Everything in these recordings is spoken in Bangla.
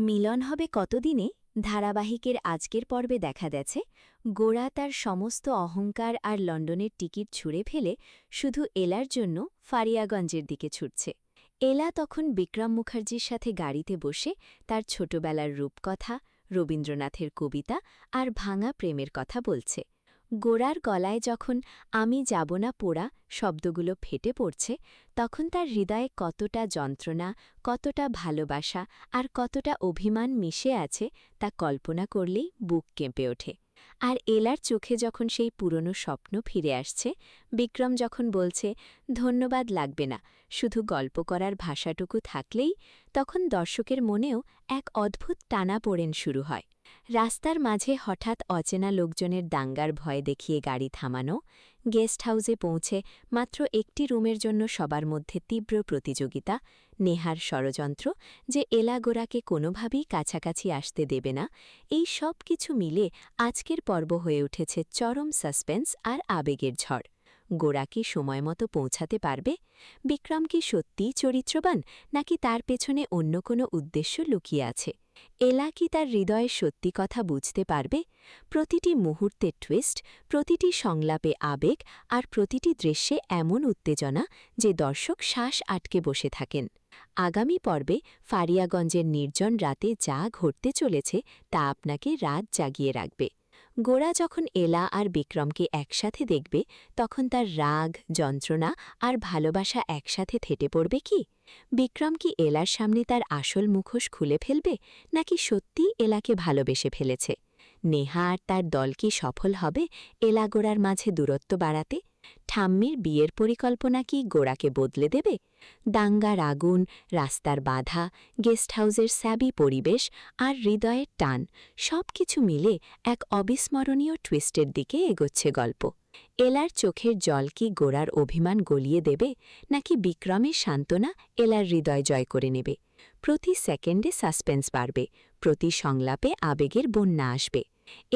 মিলন হবে কতদিনে ধারাবাহিকের আজকের পর্বে দেখা গেছে গোরা তার সমস্ত অহংকার আর লন্ডনের টিকিট ছুঁড়ে ফেলে শুধু এলার জন্য ফারিয়াগঞ্জের দিকে ছুটছে। এলা তখন বিক্রম মুখার্জির সাথে গাড়িতে বসে তার ছোটবেলার রূপকথা, রবীন্দ্রনাথের কবিতা আর ভাঙা প্রেমের কথা বলছে। গোরার গলায় যখন আমি যাব না পোড়া শব্দগুলো ফেটে পড়ছে, তখন তার হৃদয়ে কতটা যন্ত্রণা, কতটা ভালোবাসা আর কতটা অভিমান মিশে আছে তা কল্পনা করলেই বুক কেঁপে ওঠে। আর এলার চোখে যখন সেই পুরনো স্বপ্ন ফিরে আসছে, বিক্রম যখন বলছে ধন্যবাদ লাগবে না, শুধু গল্প করার ভাষাটুকু থাকলেই, তখন দর্শকের মনেও এক অদ্ভুত টানাপোড়েন শুরু হয়। রাস্তার মাঝে হঠাৎ অচেনা লোকজনের দাঙ্গার ভয় দেখিয়ে গাড়ি থামানো, গেস্ট হাউসে পৌঁছে মাত্র একটি রুমের জন্য সবার মধ্যে তীব্র প্রতিযোগিতা, নেহার ষড়যন্ত্র যে এলা গোরাকে কোনোভাবেই কাছাকাছি আসতে দেবে না, এই সব কিছু মিলে আজকের পর্ব হয়ে উঠেছে চরম সাসপেন্স আর আবেগের ঝড়। গোরা কি সময়মতো পৌঁছাতে পারবে? বিক্রম কি সত্যিই চরিত্রবান, নাকি তার পেছনে অন্য কোনো উদ্দেশ্য লুকিয়ে আছে? এলা কি তার হৃদয়ের সত্যি কথা বুঝতে পারবে? প্রতিটি মুহূর্তের টুইস্ট, প্রতিটি সংলাপে আবেগ আর প্রতিটি দৃশ্যে এমন উত্তেজনা যে দর্শক শ্বাস আটকে বসে থাকেন। আগামী পর্বে ফারিয়াগঞ্জের নির্জন রাতে যা ঘটতে চলেছে তা আপনাকে রাত জাগিয়ে রাখবে। গোরা যখন এলা আর বিক্রমকে একসাথে দেখবে, তখন তার রাগ, যন্ত্রণা আর ভালোবাসা একসাথে থেটে পড়বে কি? বিক্রম কি এলার সামনে তার আসল মুখোশ খুলে ফেলবে, নাকি সত্যি এলাকে ভালোবেসে ফেলেছে? নেহা আর তার দল কি সফল হবে এলা গোরার মাঝে দূরত্ব বাড়াতে? ঠাম্মির বিয়ের পরিকল্পনা কি গোরাকে বদলে দেবে? দাঙ্গার আগুন, রাস্তার বাধা, গেস্ট হাউসের স্যাবি পরিবেশ আর হৃদয়ের টান, সব কিছু মিলে এক অবিস্মরণীয় টুইস্টের দিকে এগোচ্ছে গল্প। এলার চোখের জল কি গোরার অভিমান গলিয়ে দেবে, নাকি বিক্রমের সান্ত্বনা এলার হৃদয় জয় করে নেবে? প্রতি সেকেন্ডে সাসপেন্স বাড়বে, প্রতি সংলাপে আবেগের বন্যা আসবে।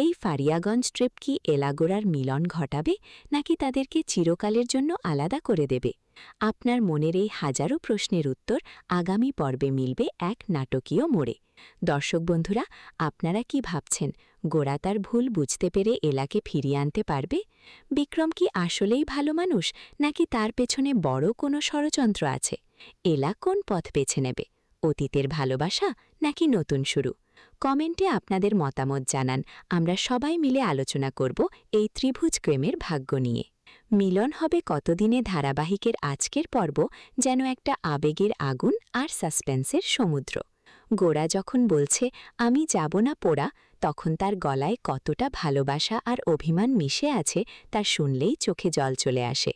এই ফারিয়াগঞ্জ ট্রিপ কি এলা গোরার মিলন ঘটাবে, নাকি তাদেরকে চিরকালের জন্য আলাদা করে দেবে? আপনার মনের এই হাজারো প্রশ্নের উত্তর আগামী পর্বে মিলবে এক নাটকীয় মোড়ে। দর্শক বন্ধুরা, আপনারা কি ভাবছেন? গোরা তার ভুল বুঝতে পেরে এলাকে ফিরিয়ে আনতে পারবে? বিক্রম কি আসলেই ভালো মানুষ, নাকি তার পেছনে বড় কোনো ষড়যন্ত্র আছে? এলা কোন পথ বেছে নেবে? অতীতের ভালোবাসা নাকি নতুন শুরু? কমেন্টে আপনাদের মতামত জানান, আমরা সবাই মিলে আলোচনা করব এই ত্রিভুজ প্রেমের ভাগ্য নিয়ে। মিলন হবে কতদিনে ধারাবাহিকের আজকের পর্ব যেন একটা আবেগের আগুন আর সাসপেন্সের সমুদ্র। গোরা যখন বলছে আমি যাব না পোড়া, তখন তার গলায় কতটা ভালোবাসা আর অভিমান মিশে আছে তা শুনলেই চোখে জল চলে আসে।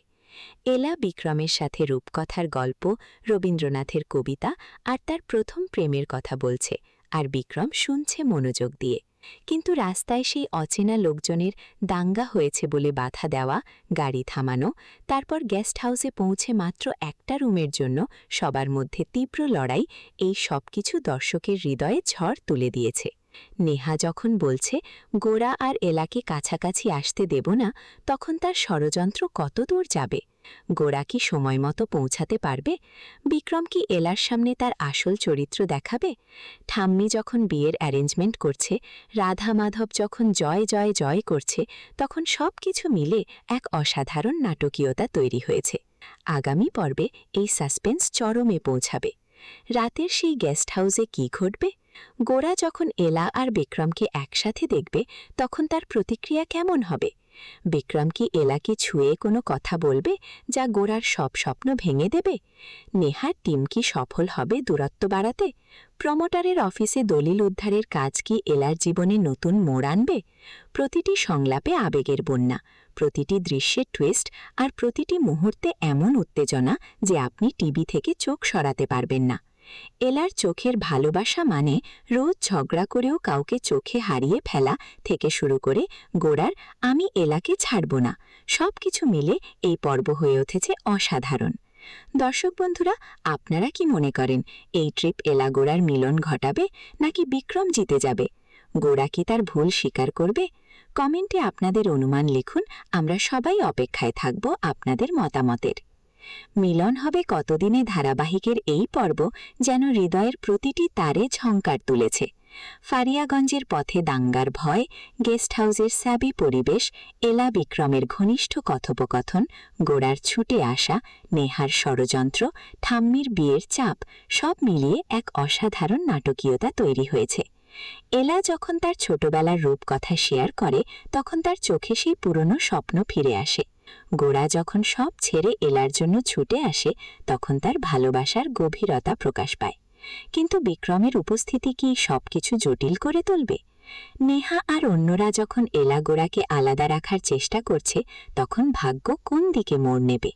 এলা বিক্রমের সাথে রূপকথার গল্প, রবীন্দ্রনাথের কবিতা আর তার প্রথম প্রেমের কথা বলছে, আর বিক্রম শুনছে মনোযোগ দিয়ে। কিন্তু রাস্তায় সেই অচেনা লোকজনের দাঙ্গা হয়েছে বলে বাধা দেওয়া, গাড়ি থামানো, তারপর গেস্ট হাউসে পৌঁছে মাত্র একটা রুমের জন্য সবার মধ্যে তীব্র লড়াই, এই সব কিছু দর্শকের হৃদয়ে ঝড় তুলে দিয়েছে। নেহা যখন বলছে গোরা আর এলাকে কাছাকাছি আসতে দেব না, তখন তার ষড়যন্ত্র কত দূর যাবে? গোরা কি সময়মতো পৌঁছাতে পারবে? বিক্রম কি এলার সামনে তার আসল চরিত্র দেখাবে? ঠাম্মি যখন বিয়ের অ্যারেঞ্জমেন্ট করছে, রাধা মাধব যখন জয় জয় জয় করছে, তখন সব কিছু মিলে এক অসাধারণ নাটকীয়তা তৈরি হয়েছে। আগামী পর্বে এই সাসপেন্স চরমে পৌঁছাবে। রাতের সেই গেস্ট হাউসে কি ঘটবে? গোরা যখন এলা আর বিক্রমকে একসাথে দেখবে, তখন তার প্রতিক্রিয়া কেমন হবে? বিক্রম কি এলাকে ছুঁয়ে কোনো কথা বলবে যা গোরার সব স্বপ্ন ভেঙে দেবে? নেহার টিম কি সফল হবে দূরত্ব বাড়াতে? প্রমোটারের অফিসে দলিল উদ্ধারের কাজ কি এলার জীবনে নতুন মোড় আনবে? প্রতিটি সংলাপে আবেগের বন্যা, প্রতিটি দৃশ্যের টুইস্ট আর প্রতিটি মুহূর্তে এমন উত্তেজনা যে আপনি টিভি থেকে চোখ সরাতে পারবেন না। এলার চোখের ভালোবাসা মানে রোজ ঝগড়া করেও কাউকে চোখে হারিয়ে ফেলা থেকে শুরু করে গোরার আমি এলাকে ছাড়ব না, সব কিছু মিলে এই পর্ব হয়ে উঠেছে অসাধারণ। দর্শক বন্ধুরা, আপনারা কি মনে করেন এই ট্রিপ এলা গোরার মিলন ঘটাবে, নাকি বিক্রম জিতে যাবে? গোরা কি তার ভুল স্বীকার করবে? কমেন্টে আপনাদের অনুমান লিখুন, আমরা সবাই অপেক্ষায় থাকব আপনাদের মতামতের। মিলন হবে কতদিনে ধারাবাহিকের এই পর্ব যেন হৃদয়ের প্রতিটি তারে ঝংকার তুলেছে। ফারিয়াগঞ্জের পথে দাঙ্গার ভয়, গেস্ট হাউসের স্যাবি পরিবেশ, এলা বিক্রমের ঘনিষ্ঠ কথোপকথন, গোড়ার ছুটে আসা, নেহার ষড়যন্ত্র, ঠাম্মির বিয়ের চাপ, সব মিলিয়ে এক অসাধারণ নাটকীয়তা তৈরি হয়েছে। এলা যখন তার ছোটবেলার রূপকথা শেয়ার করে তখন তার চোখে সেই পুরনো স্বপ্ন ফিরে আসে। গোড়া যখন সব ছেড়ে এলার জন্য ছুটে আসে তখন তার ভালোবাসার গভীরতা প্রকাশ পায়। কিন্তু বিক্রমের উপস্থিতি কি সবকিছু জটিল করে তুলবে? নেহা আর অন্যরা যখন এলা গোড়াকে আলাদা রাখার চেষ্টা করছে তখন ভাগ্য কোন দিকে মোড় নেবে?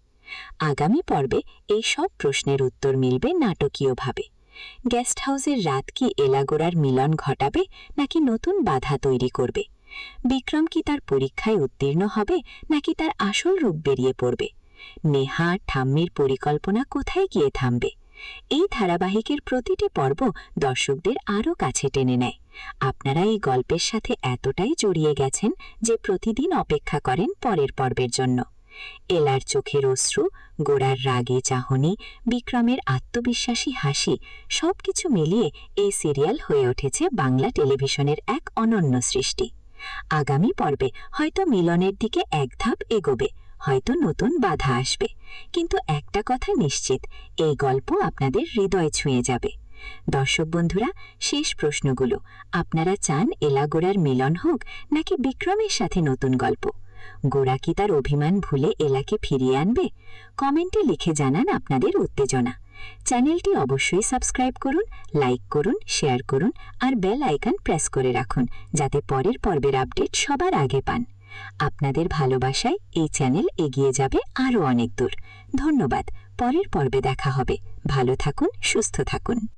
আগামী পর্বে এই সব প্রশ্নের উত্তর মিলবে নাটকীয়ভাবে। গেস্ট হাউসের রাত কি এলা গোড়ার মিলন ঘটাবে নাকি নতুন বাধা তৈরি করবে? বিক্রম কি তার পরীক্ষায় উত্তীর্ণ হবে নাকি তার আসল রূপ বেরিয়ে পড়বে? নেহা ঠাম্মির পরিকল্পনা কোথায় গিয়ে থামবে? এই ধারাবাহিকের প্রতিটি পর্ব দর্শকদের আরও কাছে টেনে নেয়। আপনারা এই গল্পের সাথে এতটাই জড়িয়ে গেছেন যে প্রতিদিন অপেক্ষা করেন পরের পর্বের জন্য। এলার চোখের অশ্রু, গোড়ার রাগে চাহনি, বিক্রমের আত্মবিশ্বাসী হাসি, সবকিছু মিলিয়ে এই সিরিয়াল হয়ে উঠেছে বাংলা টেলিভিশনের এক অনন্য সৃষ্টি। আগামী পর্বে হয়তো মিলনের দিকে এক ধাপ এগোবে, হয়তো নতুন বাধা আসবে, কিন্তু একটা কথা নিশ্চিত, এই গল্প আপনাদের হৃদয় ছুঁয়ে যাবে। দর্শক বন্ধুরা, শেষ প্রশ্নগুলো, আপনারা চান এলা গোড়ার মিলন হোক নাকি বিক্রমের সাথে নতুন গল্প? গোড়া কি তার অভিমান ভুলে এলাকে ফিরিয়ে আনবে? কমেন্টে লিখে জানান আপনাদের উত্তেজনা। চ্যানেলটি অবশ্যই সাবস্ক্রাইব করুন, লাইক করুন, শেয়ার করুন আর বেল আইকন প্রেস করে রাখুন যাতে পরের পর্বের আপডেট সবার আগে পান। আপনাদের ভালোবাসায় এই চ্যানেল এগিয়ে যাবে আরও অনেক দূর। ধন্যবাদ। পরের পর্বে দেখা হবে। ভালো থাকুন, সুস্থ থাকুন।